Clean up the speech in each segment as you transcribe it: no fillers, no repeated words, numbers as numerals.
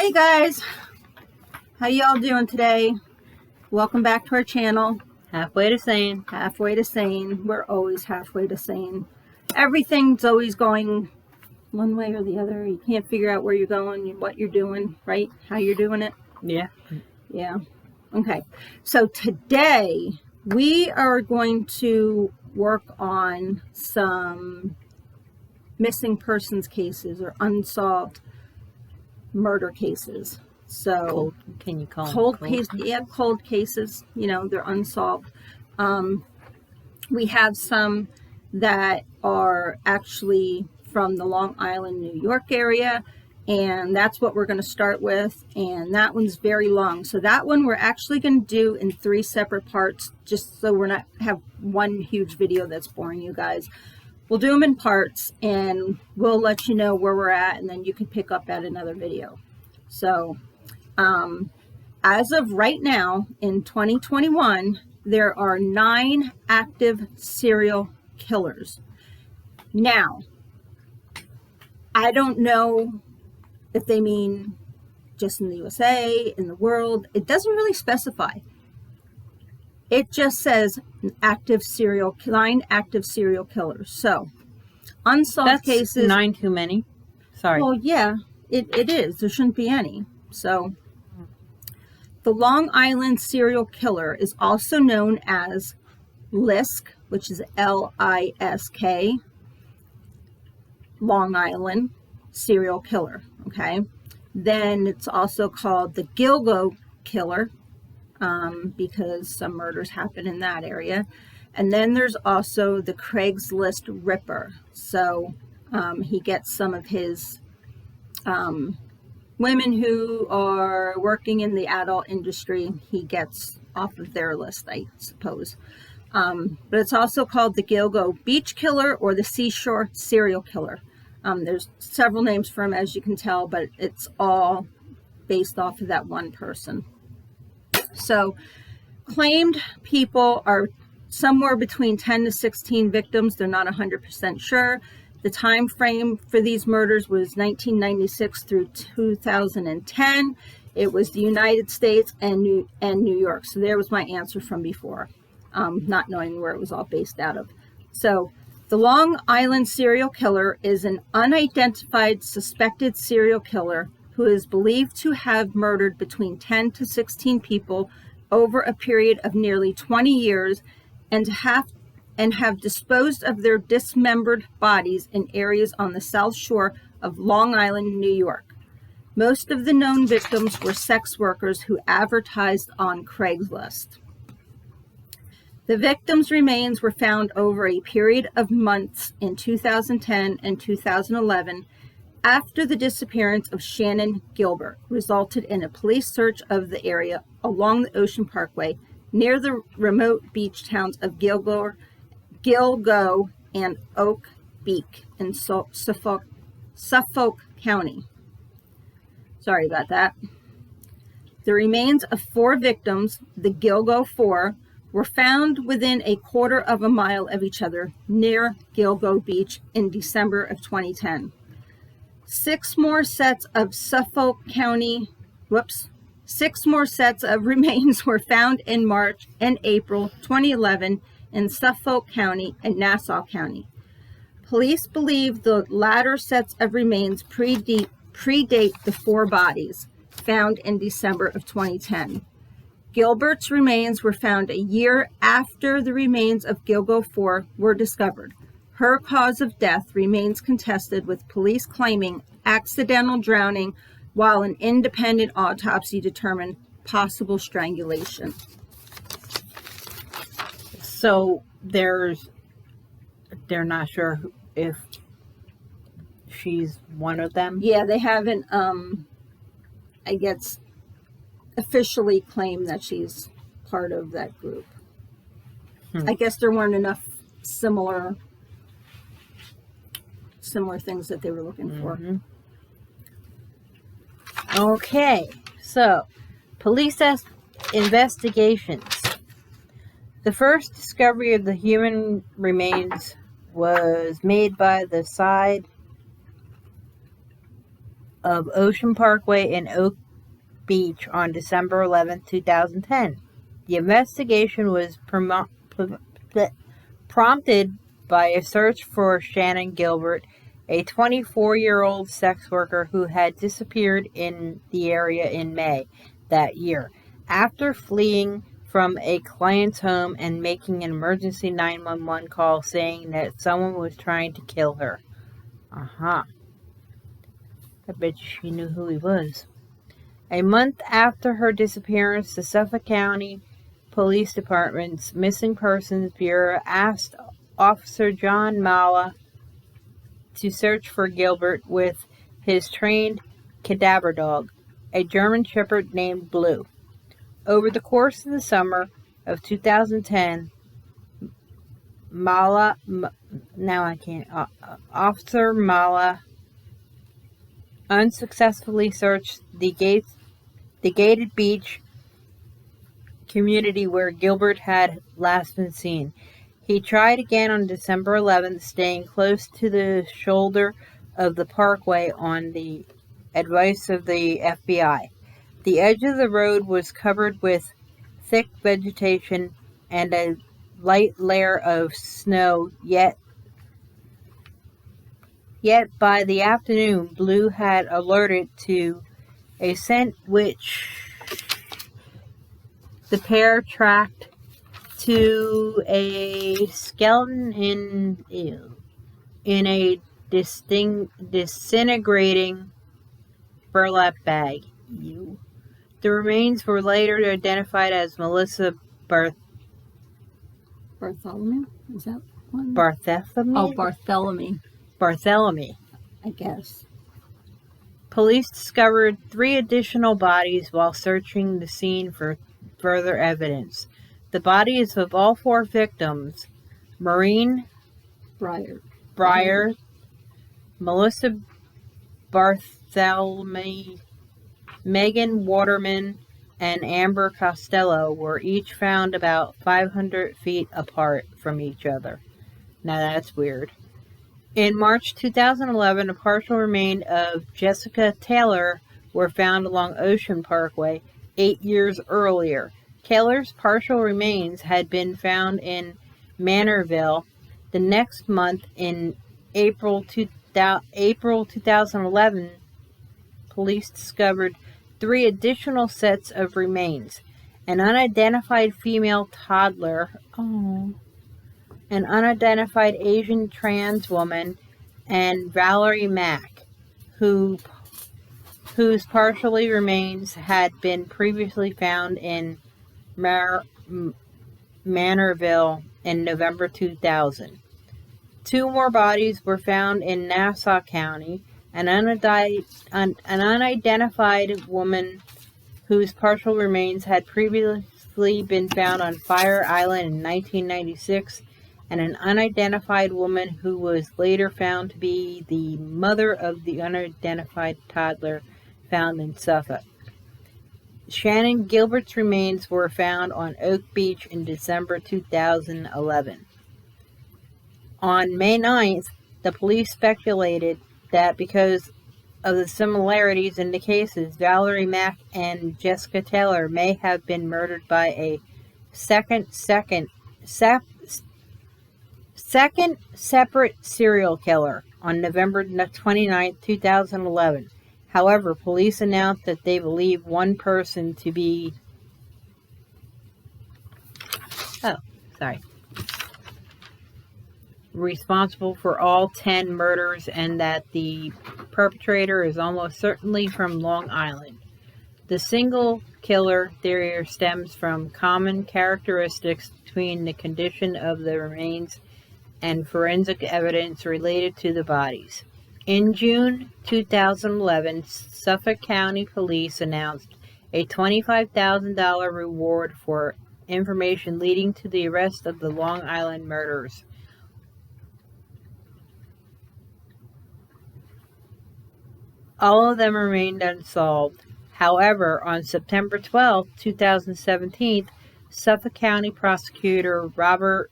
Hey guys, how y'all doing today? Welcome back to our channel. Halfway to sane. Halfway to sane. We're always halfway to sane. Everything's always going one way or the other. You can't figure out where you're going, what you're doing, right? How you're doing it. Yeah. Yeah. Okay. So today we are going to work on some missing persons cases or unsolved murder cases. So can you call cold them cases? Yeah, cold cases. You know, they're unsolved. We have some that are actually from the Long Island, New York area, and that's what we're going to start with. And that one's very long, so that one we're actually going to do in 3 separate parts, just so we're not have one huge video that's boring you guys. We'll do them in parts, and we'll let you know where we're at, and then you can pick up at another video. So as of right now in 2021, there are 9 active serial killers. Now, I don't know if they mean just in the USA, in the world. It doesn't really specify. It just says 9 active serial killers. So, unsolved cases. 9 too many. Sorry. Well, yeah, it is. There shouldn't be any. So, the Long Island serial killer is also known as LISK, which is L-I-S-K, Long Island serial killer, okay? Then it's also called the Gilgo killer, because some murders happen in that area. And then there's also the Craigslist Ripper. So he gets some of his women who are working in the adult industry, he gets off of their list, I suppose. But it's also called the Gilgo Beach Killer or the Seashore Serial Killer. There's several names for him, as you can tell, but it's all based off of that one person. So claimed people are somewhere between 10 to 16 victims. They're not 100% sure. The time frame for these murders was 1996 through 2010. It was the United States and New York. So there was my answer from before, not knowing where it was all based out of. So the Long Island serial killer is an unidentified suspected serial killer who is believed to have murdered between 10 to 16 people over a period of nearly 20 years and have disposed of their dismembered bodies in areas on the south shore of Long Island, New York. Most of the known victims were sex workers who advertised on Craigslist. The victims' remains were found over a period of months in 2010 and 2011 after the disappearance of Shannan Gilbert resulted in a police search of the area along the Ocean Parkway near the remote beach towns of Gilgo and Oak Beach in Suffolk County. Sorry about that. The remains of 4 victims, the Gilgo 4, were found within a quarter of a mile of each other near Gilgo Beach in December of 2010. 6 more sets of remains were found in March and April 2011 in Suffolk County and Nassau County. Police believe the latter sets of remains predate the 4 bodies found in December of 2010. Gilbert's remains were found a year after the remains of Gilgo 4 were discovered. Her cause of death remains contested, with police claiming accidental drowning while an independent autopsy determined possible strangulation. So they're not sure if she's one of them? Yeah, they haven't, I guess, officially claimed that she's part of that group. I guess there weren't enough similar things that they were looking for. Okay, so police investigations. The first discovery of the human remains was made by the side of Ocean Parkway in Oak Beach on December 11, 2010. The investigation was prompted by a search for Shannan Gilbert, a 24-year-old sex worker who had disappeared in the area in May that year after fleeing from a client's home and making an emergency 911 call saying that someone was trying to kill her. I bet she knew who he was. A month after her disappearance, the Suffolk County Police Department's Missing Persons Bureau asked Officer John Mala to search for Gilbert with his trained cadaver dog, a German Shepherd named Blue. Over the course of the summer of 2010, Officer Mala unsuccessfully searched the gated beach community where Gilbert had last been seen. He tried again on December 11th, staying close to the shoulder of the parkway on the advice of the FBI. The edge of the road was covered with thick vegetation and a light layer of snow, yet by the afternoon, Blue had alerted to a scent which the pair tracked to a skeleton in a disintegrating burlap bag. The remains were later identified as Melissa Bartholomew? Is that one? Bartholomew? Oh, Bartholomew, I guess. Police discovered 3 additional bodies while searching the scene for further evidence. The bodies of all 4 victims, Maureen Breyer, Melissa Bartholomew, Megan Waterman, and Amber Costello, were each found about 500 feet apart from each other. Now that's weird. In March 2011, a partial remain of Jessica Taylor were found along Ocean Parkway 8 years earlier. Taylor's partial remains had been found in Manorville. The next month, in April 2011, police discovered 3 additional sets of remains. An unidentified female toddler, an unidentified Asian trans woman, and Valerie Mack, whose partially remains had been previously found in Manorville in November 2000. 2 more bodies were found in Nassau County. An unidentified woman whose partial remains had previously been found on Fire Island in 1996, and an unidentified woman who was later found to be the mother of the unidentified toddler found in Suffolk. Shannan Gilbert's remains were found on Oak Beach in December 2011. On May 9th, the police speculated that because of the similarities in the cases, Valerie Mack and Jessica Taylor may have been murdered by a second separate serial killer on November 29, 2011. However, police announced that they believe one person to be responsible for all 10 murders and that the perpetrator is almost certainly from Long Island. The single killer theory stems from common characteristics between the condition of the remains and forensic evidence related to the bodies. In June 2011, Suffolk County Police announced a $25,000 reward for information leading to the arrest of the Long Island murderers. All of them remained unsolved. However, on September 12, 2017, Suffolk County Prosecutor Robert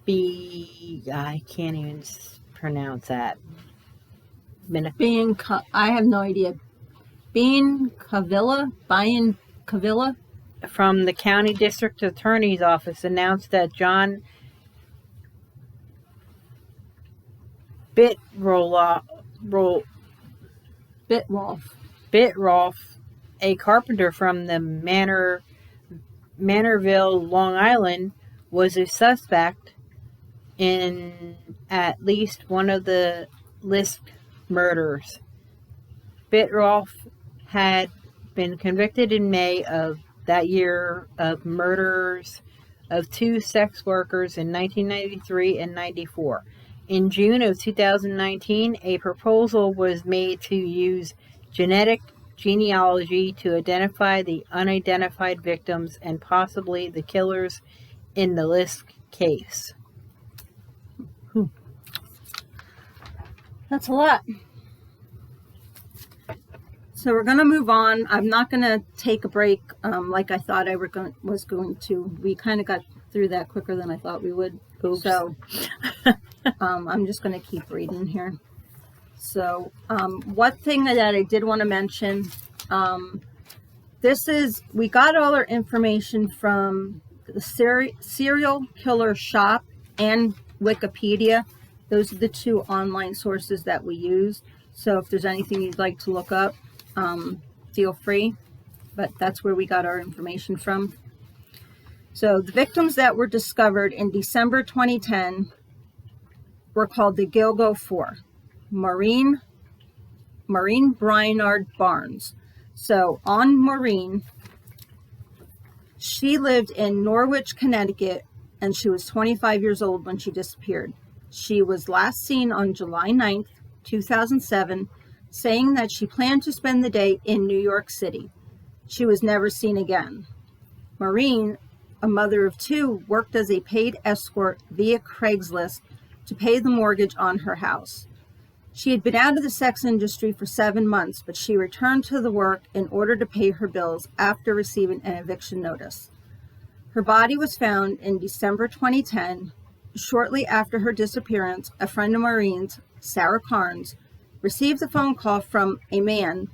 I can't even pronounce that, I have no idea. Bayan Kavilla from the County District Attorney's Office announced that John Bitrolf, a carpenter from the Manorville, Long Island, was a suspect in at least one of the LISK murders. Bitrolf had been convicted in May of that year of murders of 2 sex workers in 1993 and 94. In June of 2019, a proposal was made to use genetic genealogy to identify the unidentified victims and possibly the killers in the LISK case. That's a lot. So we're going to move on. I'm not going to take a break like I thought I was going to. We kind of got through that quicker than I thought we would. Oops. So I'm just going to keep reading here. So one thing that I did want to mention, we got all our information from the Serial Killer Shop and Wikipedia. Those are the 2 online sources that we use. So if there's anything you'd like to look up, feel free, but that's where we got our information from. So the victims that were discovered in December 2010 were called the Gilgo 4. Maureen Brainard Barnes. So on Maureen, she lived in Norwich, Connecticut, and she was 25 years old when she disappeared. She was last seen on July 9th, 2007, saying that she planned to spend the day in New York City. She was never seen again. Maureen, a mother of 2, worked as a paid escort via Craigslist to pay the mortgage on her house. She had been out of the sex industry for 7 months, but she returned to the work in order to pay her bills after receiving an eviction notice. Her body was found in December 2010. Shortly after her disappearance, a friend of Maureen's, Sarah Carnes, received a phone call from a man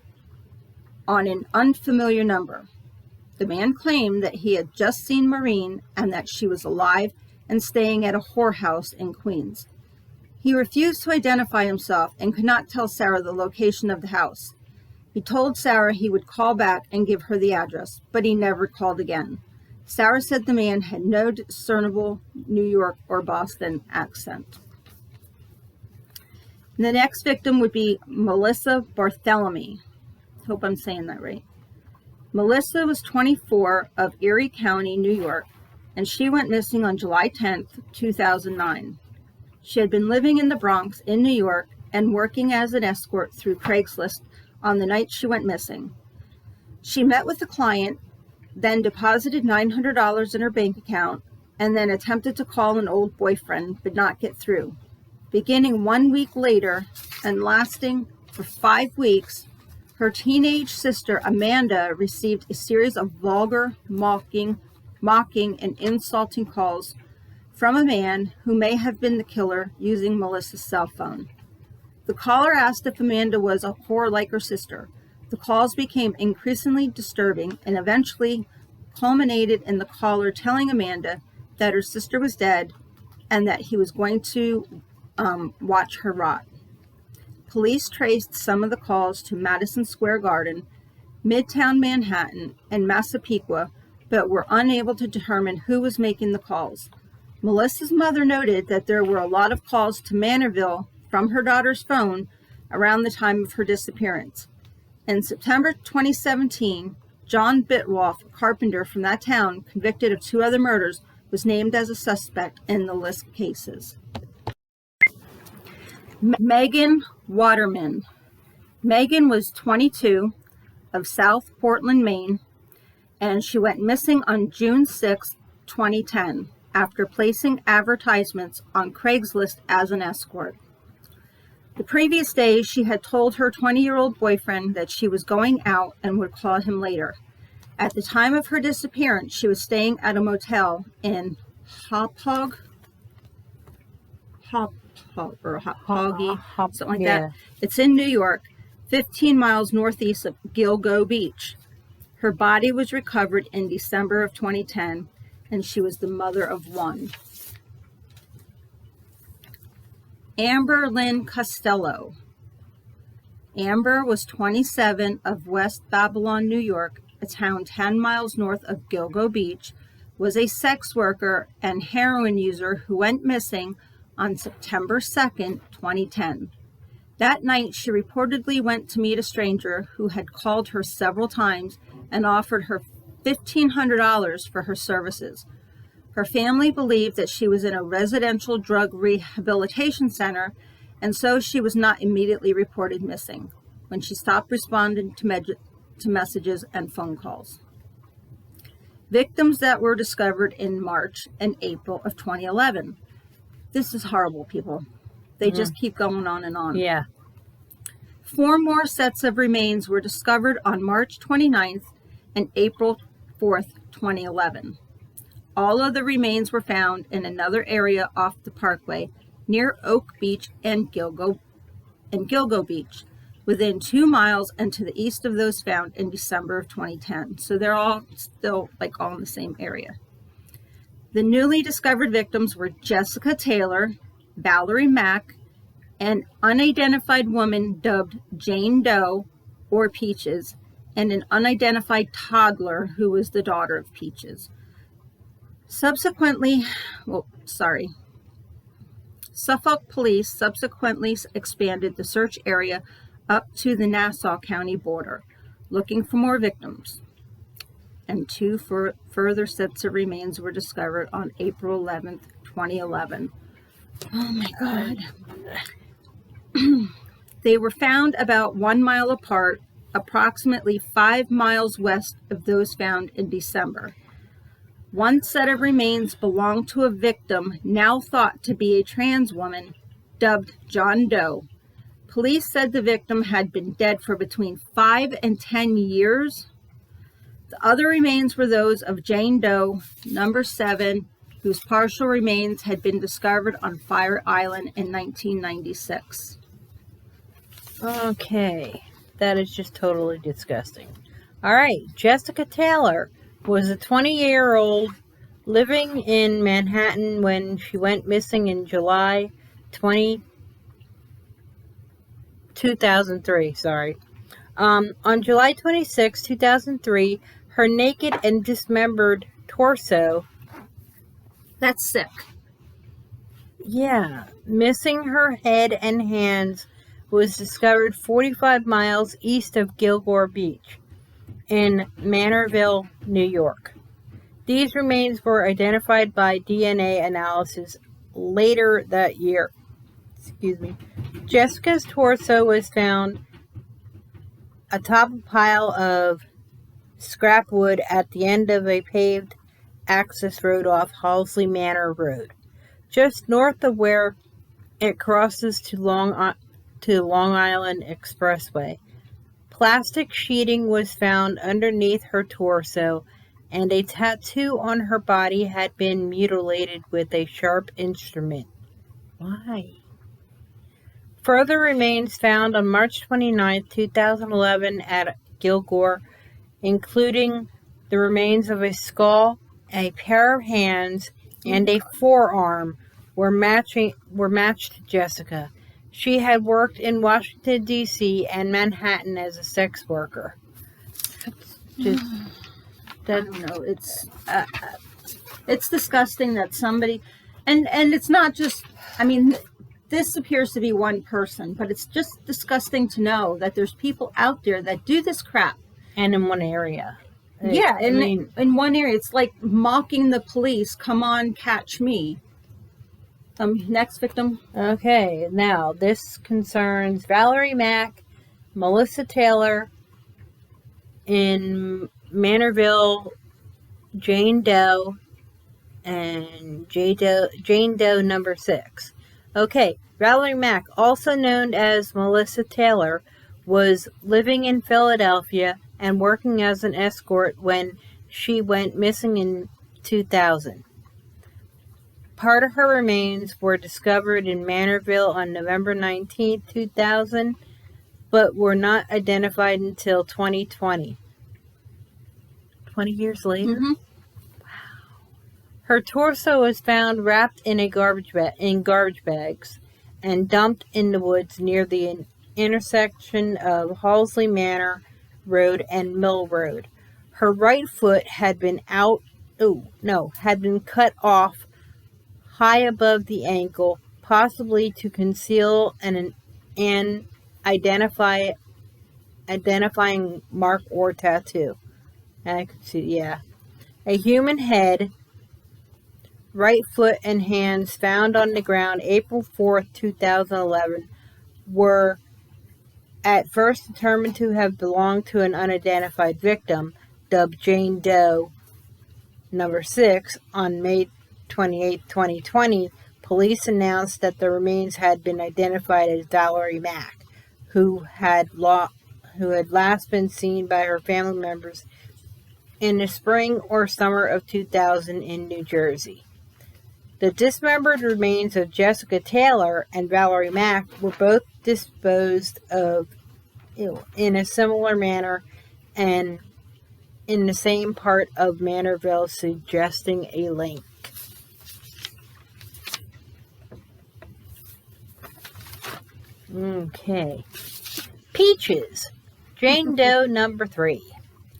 on an unfamiliar number. The man claimed that he had just seen Maureen and that she was alive and staying at a whorehouse in Queens. He refused to identify himself and could not tell Sarah the location of the house. He told Sarah he would call back and give her the address, but he never called again. Sarah said the man had no discernible New York or Boston accent. The next victim would be Melissa Barthélemy. Hope I'm saying that right. Melissa was 24 of Erie County, New York, and she went missing on July 10th, 2009. She had been living in the Bronx in New York and working as an escort through Craigslist on the night she went missing. She met with a client, then deposited $900 in her bank account, and then attempted to call an old boyfriend but not get through. Beginning 1 week later and lasting for 5 weeks, her teenage sister Amanda received a series of vulgar, mocking, and insulting calls from a man who may have been the killer using Melissa's cell phone. The caller asked if Amanda was a whore like her sister. The calls became increasingly disturbing and eventually culminated in the caller telling Amanda that her sister was dead and that he was going to watch her rot. Police traced some of the calls to Madison Square Garden, Midtown Manhattan, and Massapequa, but were unable to determine who was making the calls. Melissa's mother noted that there were a lot of calls to Manorville from her daughter's phone around the time of her disappearance. In September 2017, John Bitrolf, a carpenter from that town, convicted of 2 other murders, was named as a suspect in the LISK cases. Megan Waterman. Megan was 22 of South Portland, Maine, and she went missing on June 6, 2010, after placing advertisements on Craigslist as an escort. The previous day, she had told her 20-year-old boyfriend that she was going out and would call him later. At the time of her disappearance, she was staying at a motel in Hoggy, something like yeah. that. It's in New York, 15 miles northeast of Gilgo Beach. Her body was recovered in December of 2010, and she was the mother of one. Amber Lynn Costello. Amber was 27 of West Babylon, New York, a town 10 miles north of Gilgo Beach, was a sex worker and heroin user who went missing on September 2nd, 2010. That night, she reportedly went to meet a stranger who had called her several times and offered her $1,500 for her services. Her family believed that she was in a residential drug rehabilitation center, and so she was not immediately reported missing when she stopped responding to messages and phone calls. Victims that were discovered in March and April of 2011. This is horrible, people. They just keep going on and on. Yeah. 4 more sets of remains were discovered on March 29th and April 4th, 2011. All of the remains were found in another area off the parkway near Oak Beach and Gilgo Beach, within 2 miles and to the east of those found in December of 2010. So they're all still all in the same area. The newly discovered victims were Jessica Taylor, Valerie Mack, an unidentified woman dubbed Jane Doe or Peaches, and an unidentified toddler who was the daughter of Peaches. Suffolk police subsequently expanded the search area up to the Nassau County border, looking for more victims. And 2 further sets of remains were discovered on April 11th, 2011. Oh my God. They were found about 1 mile apart, approximately 5 miles west of those found in December. One set of remains belonged to a victim now thought to be a trans woman, dubbed John Doe. Police said the victim had been dead for between 5 and 10 years. The other remains were those of Jane Doe, number 7, whose partial remains had been discovered on Fire Island in 1996. Okay, that is just totally disgusting. All right, Jessica Taylor was a 20-year-old living in Manhattan when she went missing in July 2003. On July 26, 2003, her naked and dismembered torso. That's sick. Yeah, missing her head and hands, was discovered 45 miles east of Gilgo Beach in Manorville, New York. These remains were identified by DNA analysis later that year. Jessica's torso was found atop a pile of scrap wood at the end of a paved access road off Halsey Manor Road, just north of where it crosses to Long Island Expressway. Plastic sheeting was found underneath her torso, and a tattoo on her body had been mutilated with a sharp instrument. Why? Further remains found on March 29, 2011 at Gilgo, including the remains of a skull, a pair of hands, and a forearm were matched to Jessica. She had worked in Washington, D.C. and Manhattan as a sex worker. I don't know. It's disgusting that somebody, and it's not just, this appears to be one person, but it's just disgusting to know that there's people out there that do this crap. And in one area. Yeah, in one area. It's like mocking the police. Come on, catch me. Next victim. Okay, now this concerns Valerie Mack, Melissa Taylor in Manorville, Jane Doe, and Jane Doe number 6. Okay, Valerie Mack, also known as Melissa Taylor, was living in Philadelphia and working as an escort when she went missing in 2000. Part of her remains were discovered in Manorville on November 19, 2000, but were not identified until 2020. 20 years later? Mm-hmm. Her torso was found wrapped in garbage bags and dumped in the woods near the intersection of Halsley Manor Road and Mill Road. Her right foot had been cut off high above the ankle, possibly to conceal an identifying mark or tattoo. And I could see, yeah. A human head, right foot, and hands found on the ground April 4th, 2011 were at first determined to have belonged to an unidentified victim, dubbed Jane Doe number 6. On May 28, 2020, police announced that the remains had been identified as Valerie Mack, who had last been seen by her family members in the spring or summer of 2000 in New Jersey. The dismembered remains of Jessica Taylor and Valerie Mack were both disposed of in a similar manner and in the same part of Manorville, suggesting a link. Okay. Peaches. Jane Doe number 3.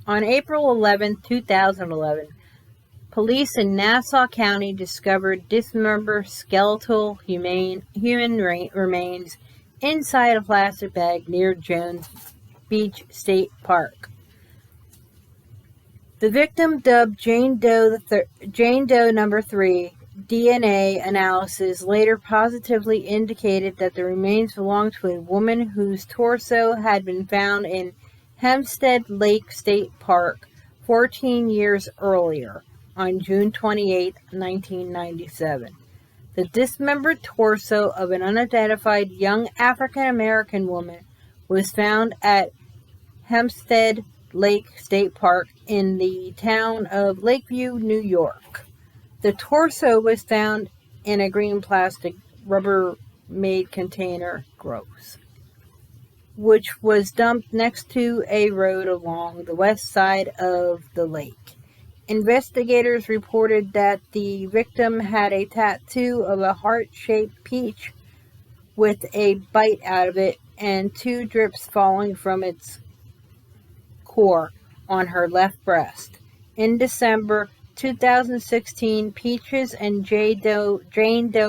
On April 11, 2011, police in Nassau County discovered dismembered skeletal human remains inside a plastic bag near Jones Beach State Park. The victim, dubbed Jane Doe number 3, DNA analysis later positively indicated that the remains belonged to a woman whose torso had been found in Hempstead Lake State Park 14 years earlier, on June 28, 1997. The dismembered torso of an unidentified young African-American woman was found at Hempstead Lake State Park in the town of Lakeview, New York. The torso was found in a green plastic Rubbermaid container, which was dumped next to a road along the west side of the lake. Investigators reported that the victim had a tattoo of a heart-shaped peach with a bite out of it and 2 drips falling from its core on her left breast. In December 2016, Peaches and Jane Doe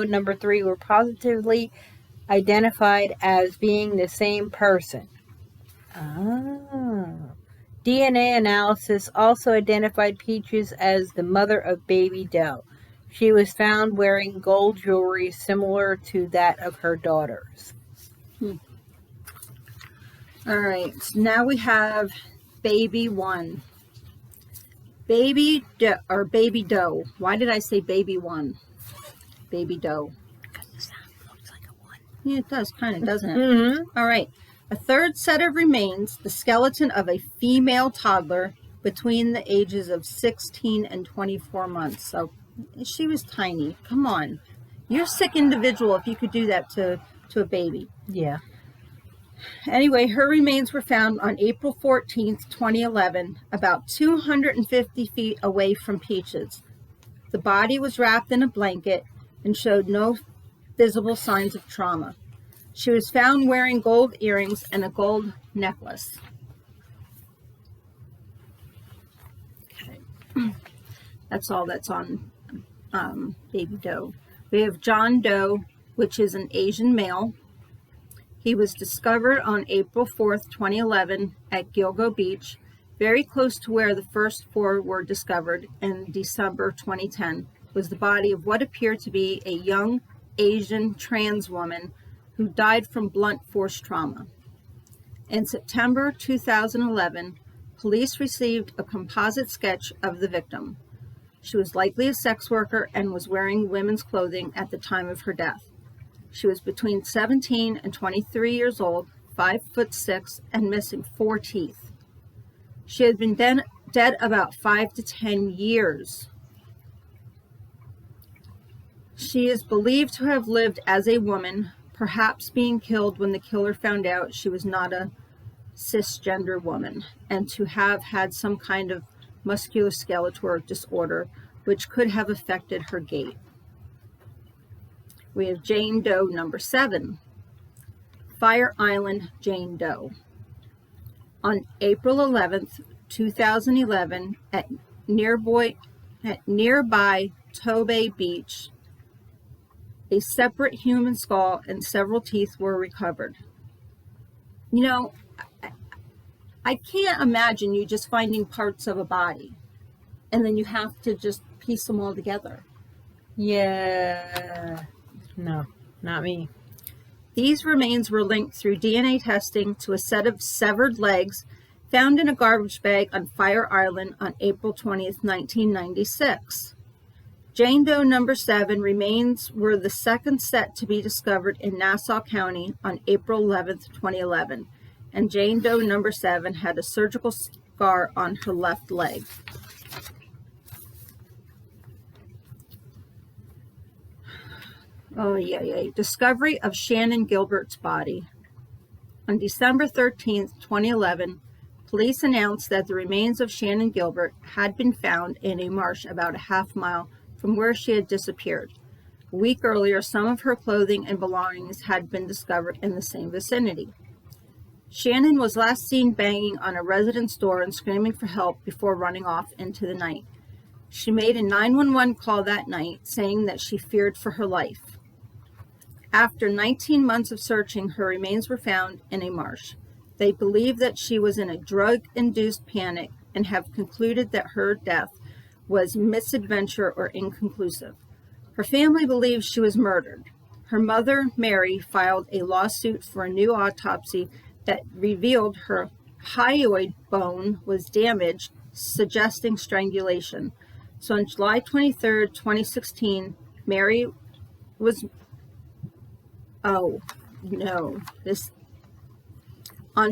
number 3 were positively identified as being the same person. DNA analysis also identified Peaches as the mother of baby Doe. She was found wearing gold jewelry similar to that of her daughters. All right, so now we have baby 1. Baby Doe. Why did I say baby 1? Baby Doe. Because the sound looks like a 1. Yeah, it does, kind of, doesn't it? Mm-hmm. All right. A third set of remains, the skeleton of a female toddler between the ages of 16 and 24 months. So she was tiny. Come on. You're a sick individual if you could do that to a baby. Yeah. Anyway, her remains were found on April 14th, 2011, about 250 feet away from Peaches. The body was wrapped in a blanket and showed no visible signs of trauma. She was found wearing gold earrings and a gold necklace. Okay. That's all that's on Baby Doe. We have John Doe, which is an Asian male. He was discovered on April 4th, 2011 at Gilgo Beach, very close to where the first 4 were discovered in December 2010, was the body of what appeared to be a young Asian trans woman who died from blunt force trauma. In September 2011, police received a composite sketch of the victim. She was likely a sex worker and was wearing women's clothing at the time of her death. She was between 17 and 23 years old, 5'6", and missing 4 teeth. She had been dead about 5 to 10 years. She is believed to have lived as a woman, perhaps being killed when the killer found out she was not a cisgender woman, and to have had some kind of musculoskeletal disorder which could have affected her gait. We have Jane Doe number 7, Fire Island Jane Doe. On April 11th, 2011, at nearby Tobay Beach, a separate human skull and several teeth were recovered. You know, I can't imagine you just finding parts of a body and then you have to just piece them all together. Yeah. No, not me. These remains were linked through DNA testing to a set of severed legs found in a garbage bag on Fire Island on April 20th, 1996. Jane Doe number 7 remains were the second set to be discovered in Nassau County on April 11th, 2011, and Jane Doe number 7 had a surgical scar on her left leg. Oh, yeah. Discovery of Shannan Gilbert's body. On December 13th, 2011, police announced that the remains of Shannan Gilbert had been found in a marsh about a half mile from where she had disappeared. A week earlier, some of her clothing and belongings had been discovered in the same vicinity. Shannan was last seen banging on a resident's door and screaming for help before running off into the night. She made a 911 call that night, saying that she feared for her life. After 19 months of searching, her remains were found in a marsh. They believe that she was in a drug-induced panic and have concluded that her death was misadventure or inconclusive. Her family believes she was murdered. Her mother, Mary, filed a lawsuit for a new autopsy that revealed her hyoid bone was damaged, suggesting strangulation. So on July 23rd, 2016, Mary was... On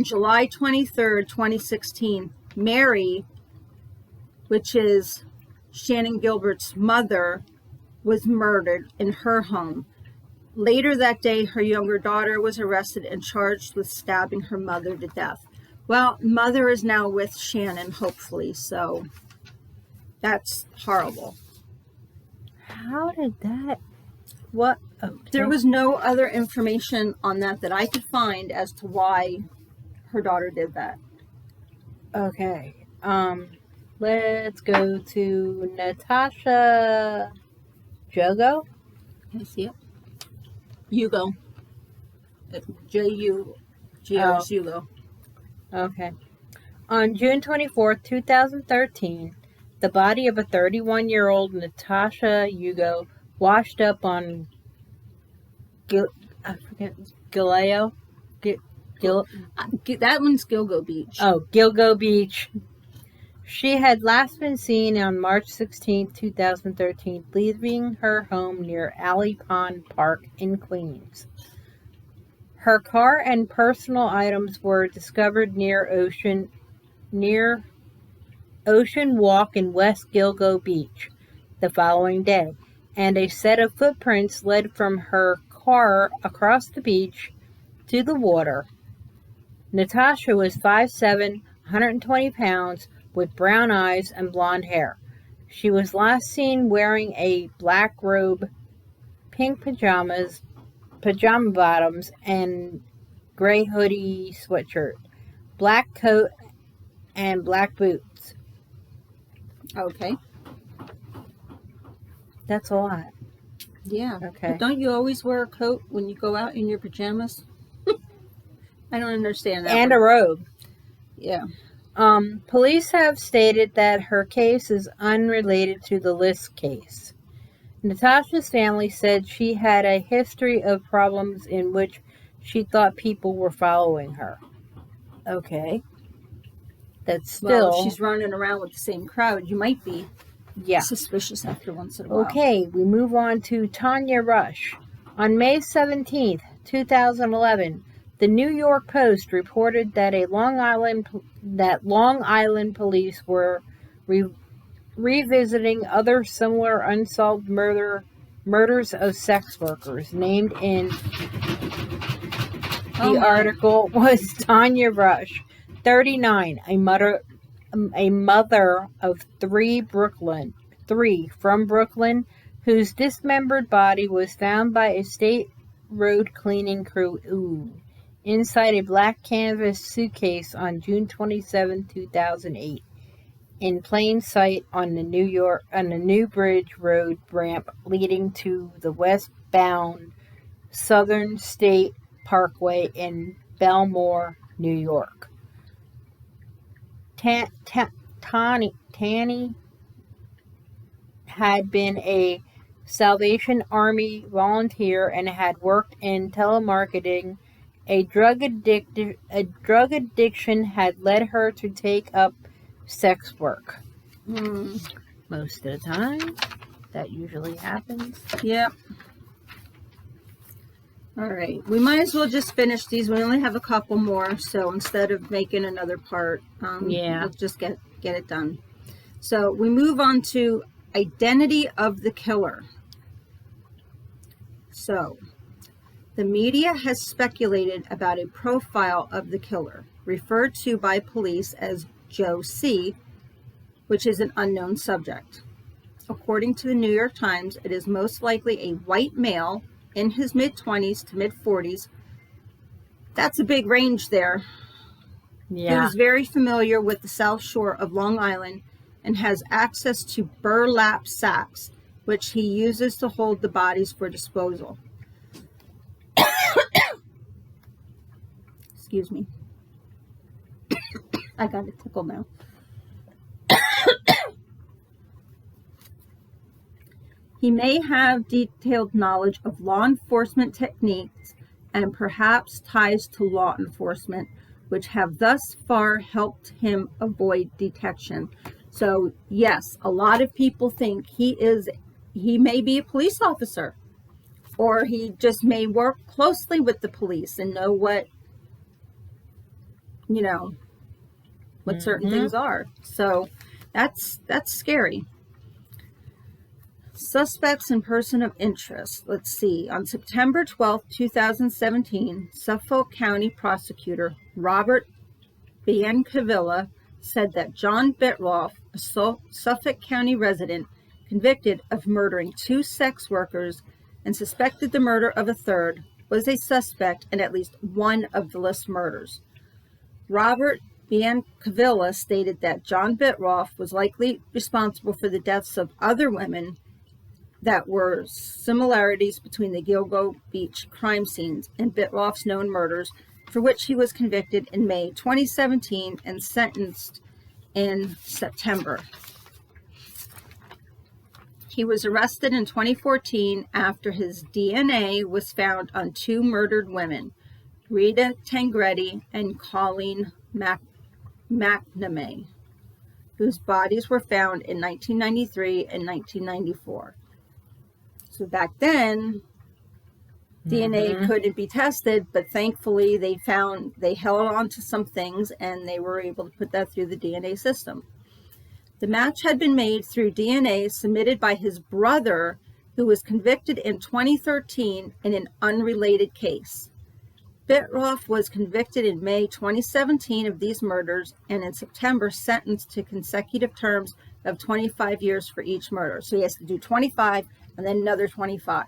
July 23rd, 2016, Mary, which is Shannan Gilbert's mother, was murdered in her home. Later that day, her younger daughter was arrested and charged with stabbing her mother to death. Well, mother is now with Shannan, hopefully, so that's horrible. How did that... What? Okay. There was no other information on that I could find as to why her daughter did that. Okay. Let's go to Natasha Gilgo. Can I see it? Gilgo. J-U-G-O, Gilgo. Okay. On June 24th, 2013, the body of a 31-year-old Natasha Gilgo washed up on Gilgo. That one's Gilgo Beach. Oh, Gilgo Beach. She had last been seen on March 16, 2013, leaving her home near Alley Pond Park in Queens. Her car and personal items were discovered near Ocean Walk in West Gilgo Beach the following day, and a set of footprints led from her car across the beach to the water. Natasha was 5'7", 120 pounds, with brown eyes and blonde hair. She was last seen wearing a black robe, pink pajama bottoms, and gray hoodie sweatshirt, black coat, and black boots. Okay. That's a lot. Yeah. Okay. But don't you always wear a coat when you go out in your pajamas? I don't understand that. And one. a robe. Yeah. Police have stated that her case is unrelated to the LISK case. Natasha's family said she had a history of problems in which she thought people were following her. Okay. That's still... Well, if she's running around with the same crowd, you might be suspicious after once in a while. Okay, we move on to Tanya Rush. On May 17th, 2011, the New York Post reported that Long Island police were revisiting other similar unsolved murder murders of sex workers. Named in Oh the my. article was Tanya Rush, 39, a mother of three from Brooklyn, whose dismembered body was found by a state road cleaning crew inside a black canvas suitcase on June 27, 2008, in plain sight on the New Bridge Road ramp leading to the westbound Southern State Parkway in Belmore, New York. Tanny had been a Salvation Army volunteer and had worked in telemarketing. A drug addiction had led her to take up sex work. Most of the time, that usually happens. Yep. All right. We might as well just finish these. We only have a couple more, so instead of making another part, we'll just get it done. So we move on to identity of the killer. So the media has speculated about a profile of the killer, referred to by police as Joe C., which is an unknown subject. According to the New York Times, it is most likely a white male in his mid-20s to mid-40s. That's a big range there. Yeah. Who's very familiar with the South Shore of Long Island and has access to burlap sacks, which he uses to hold the bodies for disposal. Excuse me. I got a tickle now. He may have detailed knowledge of law enforcement techniques and perhaps ties to law enforcement, which have thus far helped him avoid detection. So, yes, a lot of people think he may be a police officer, or he just may work closely with the police and know what certain things are. So that's scary. Suspects and person of interest. Let's see. On September 12, 2017, Suffolk County prosecutor Robert Biancavilla said that John Bitroff, a Suffolk County resident convicted of murdering 2 sex workers and suspected the murder of a third, was a suspect in at least one of the LISK murders. Robert Biancavilla stated that John Bitroff was likely responsible for the deaths of other women that were similarities between the Gilgo Beach crime scenes and Bitroff's known murders, for which he was convicted in May 2017 and sentenced in September. He was arrested in 2014 after his DNA was found on 2 murdered women, Rita Tangretti and Colleen McNamee, whose bodies were found in 1993 and 1994. So back then, DNA couldn't be tested, but thankfully they held on to some things and they were able to put that through the DNA system. The match had been made through DNA submitted by his brother, who was convicted in 2013 in an unrelated case. Bitroff was convicted in May 2017 of these murders and in September sentenced to consecutive terms of 25 years for each murder. So he has to do 25 and then another 25.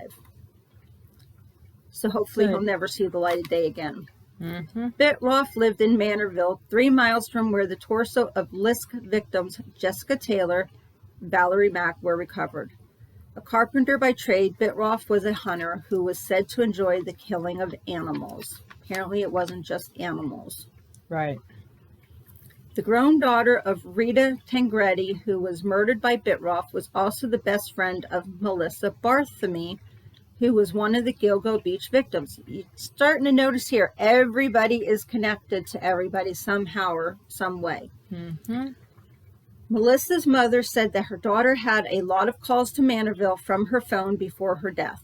So hopefully he'll never see the light of day again. Bitroff lived in Manorville, 3 miles from where the torso of LISK victims Jessica Taylor and Valerie Mack were recovered. A carpenter by trade, Bitroff was a hunter who was said to enjoy the killing of animals. Apparently it wasn't just animals. Right. The grown daughter of Rita Tangretti, who was murdered by Bitroff, was also the best friend of Melissa Bartholomew, who was one of the Gilgo Beach victims. You're starting to notice here, everybody is connected to everybody somehow or some way. Melissa's mother said that her daughter had a lot of calls to Manorville from her phone before her death.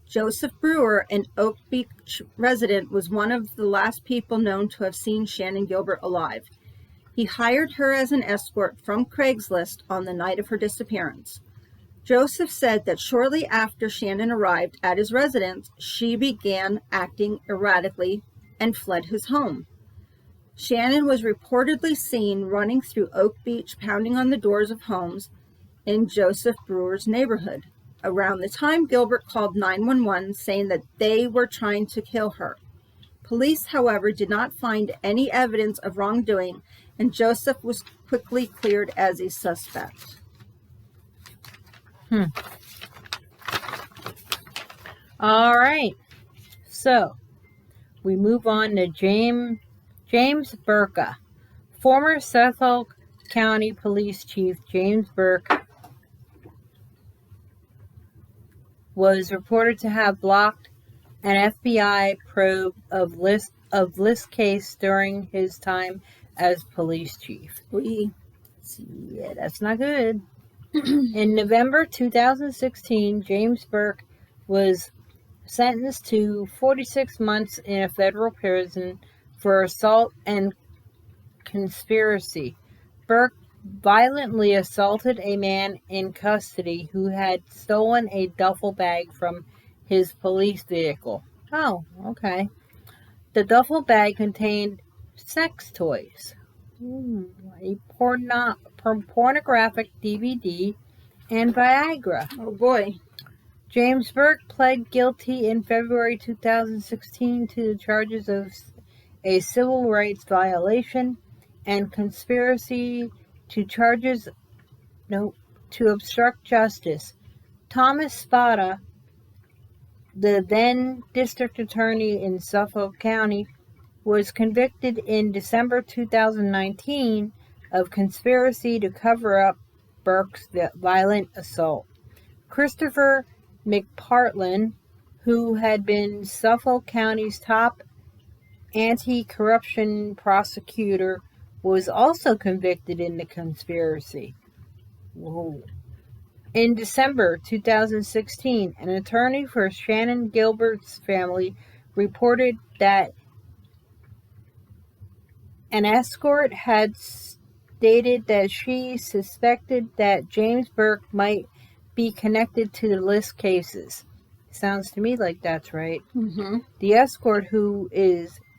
Joseph Brewer, an Oak Beach resident, was one of the last people known to have seen Shannan Gilbert alive. He hired her as an escort from Craigslist on the night of her disappearance. Joseph said that shortly after Shannan arrived at his residence, she began acting erratically and fled his home. Shannan was reportedly seen running through Oak Beach, pounding on the doors of homes in Joseph Brewer's neighborhood. Around the time, Gilbert called 911 saying that they were trying to kill her. Police, however, did not find any evidence of wrongdoing, and Joseph was quickly cleared as a suspect. All right. So, we move on to James Burka. Former Suffolk County Police Chief James Burke was reported to have blocked an FBI probe of LISK case during his time as police chief. Yeah, that's not good. In November 2016, James Burke was sentenced to 46 months in a federal prison for assault and conspiracy. Burke violently assaulted a man in custody who had stolen a duffel bag from his police vehicle. Oh, okay. The duffel bag contained sex toys, a pornographic DVD, and Viagra. Oh boy. James Burke pled guilty in February 2016 to the charges of a civil rights violation and conspiracy to obstruct justice. Thomas Spada, the then district attorney in Suffolk County, was convicted in December 2019 of conspiracy to cover up Burke's violent assault. Christopher McPartlin, who had been Suffolk County's top anti-corruption prosecutor, was also convicted in the conspiracy. Whoa. In December 2016, an attorney for Shannan Gilbert's family reported that an escort had stated that she suspected that James Burke might be connected to the LISK cases. Sounds to me like that's right. Mm-hmm. The escort, who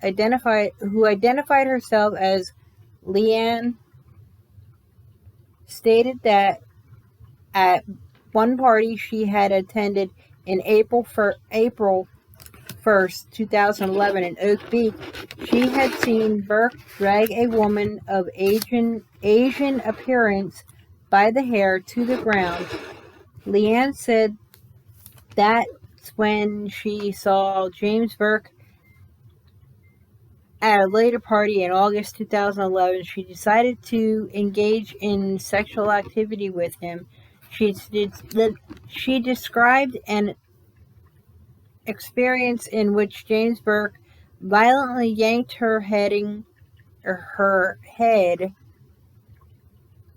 identified herself as Leanne, stated that at one party she had attended in April 1st, 2011 in Oak Beach, she had seen Burke drag a woman of Asian appearance by the hair to the ground. Leanne said that's when she saw James Burke at a later party in August 2011. She decided to engage in sexual activity with him. She described an experience in which James Burke violently yanked her head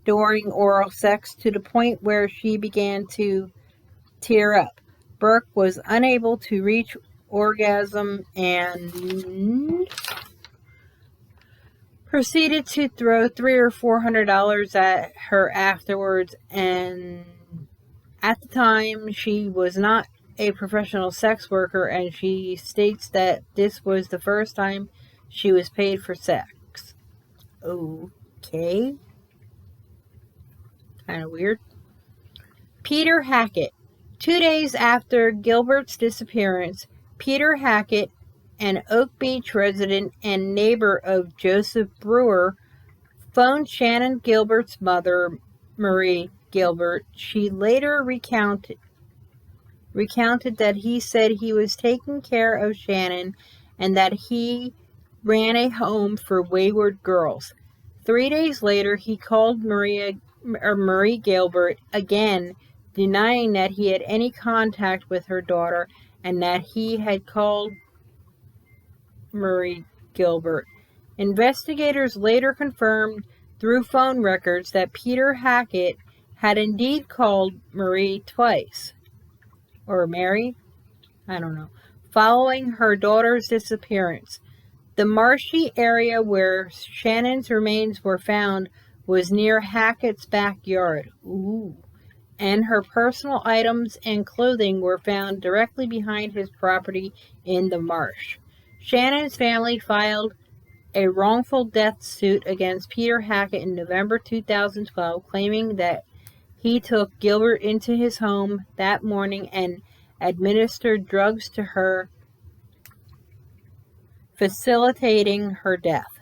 during oral sex to the point where she began to tear up. Burke was unable to reach orgasm and proceeded to throw $300 or $400 at her afterwards, and at the time she was not a professional sex worker, and she states that this was the first time she was paid for sex. Okay. Kind of weird. Peter Hackett. 2 days after Gilbert's disappearance, Peter Hackett, an Oak Beach resident and neighbor of Joseph Brewer, phoned Shannan Gilbert's mother, Marie Gilbert. She later recounted that he said he was taking care of Shannan and that he ran a home for wayward girls. 3 days later, he called Marie Gilbert again, denying that he had any contact with her daughter and that he had called Marie Gilbert. Investigators later confirmed through phone records that Peter Hackett had indeed called Marie twice. Or Mary? I don't know. Following her daughter's disappearance. The marshy area where Shannan's remains were found was near Hackett's backyard. Ooh. and her personal items and clothing were found directly behind his property in the marsh. Shannan's family filed a wrongful death suit against Peter Hackett in November 2012, claiming that he took Gilbert into his home that morning and administered drugs to her, facilitating her death.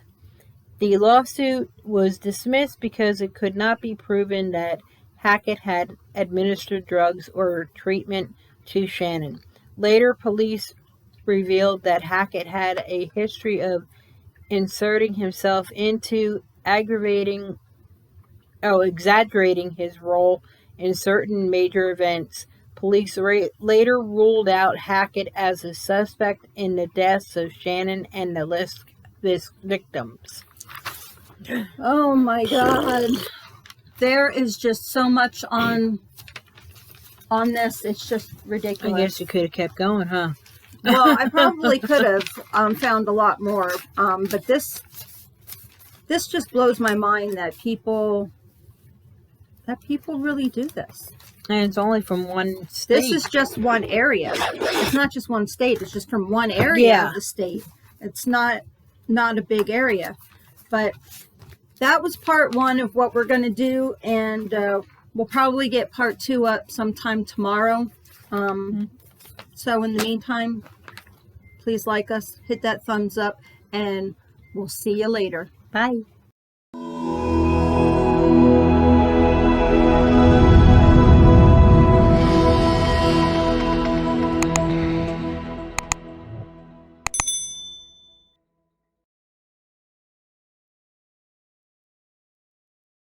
The lawsuit was dismissed because it could not be proven that Hackett had administered drugs or treatment to Shannan. Later, police revealed that Hackett had a history of inserting himself into exaggerating his role in certain major events. Police later ruled out Hackett as a suspect in the deaths of Shannan and the LISK victims. Oh my God. There is just so much on this. It's just ridiculous. I guess you could have kept going, huh? Well, I probably could have found a lot more. But this just blows my mind that people really do this. And it's only from one state. This is just one area. It's not just one state. It's just from one area of the state. It's not a big area. But that was part 1 of what we're going to do. And we'll probably get part 2 up sometime tomorrow. So in the meantime, please like us, hit that thumbs up, and we'll see you later. Bye.